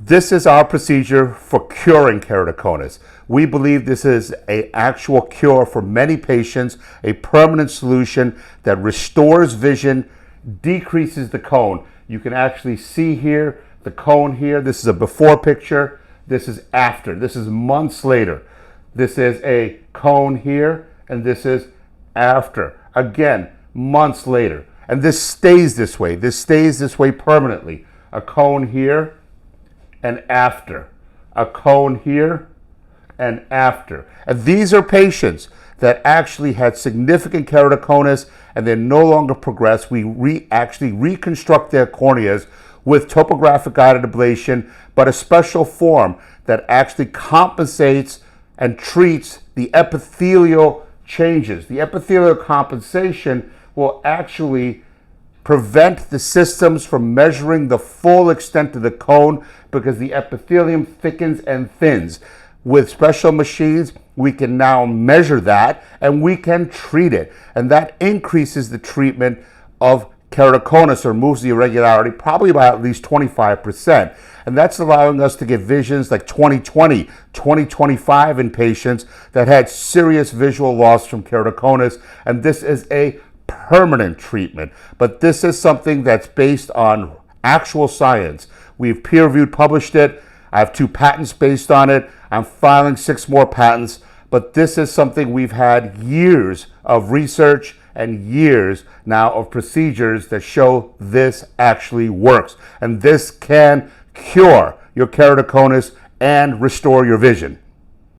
This is our procedure for curing keratoconus. We believe this is an actual cure for many patients, a permanent solution that restores vision, decreases the cone. You can actually see here, the cone here. This is a before picture. This is after. This is months later. This is a cone here, and this is after. Again, months later. And this stays this way. This stays this way permanently. A cone here, and after, a cone here and after. And these are patients that actually had significant keratoconus and they're no longer progressed. We actually reconstruct their corneas with topographic guided ablation, but a special form that actually compensates and treats the epithelial changes. The epithelial compensation will actually prevent the systems from measuring the full extent of the cone because the epithelium thickens and thins. With special machines, we can now measure that and we can treat it. And that increases the treatment of keratoconus, or removes the irregularity, probably by at least 25%. And that's allowing us to get visions like 20/20, 20/25 in patients that had serious visual loss from keratoconus. And this is a permanent treatment, but this is something that's based on actual science. We've peer-reviewed published it. I have 2 patents based on it. I'm filing 6 more patents, but this is something we've had years of research and years now of procedures that show this actually works, and this can cure your keratoconus and restore your vision.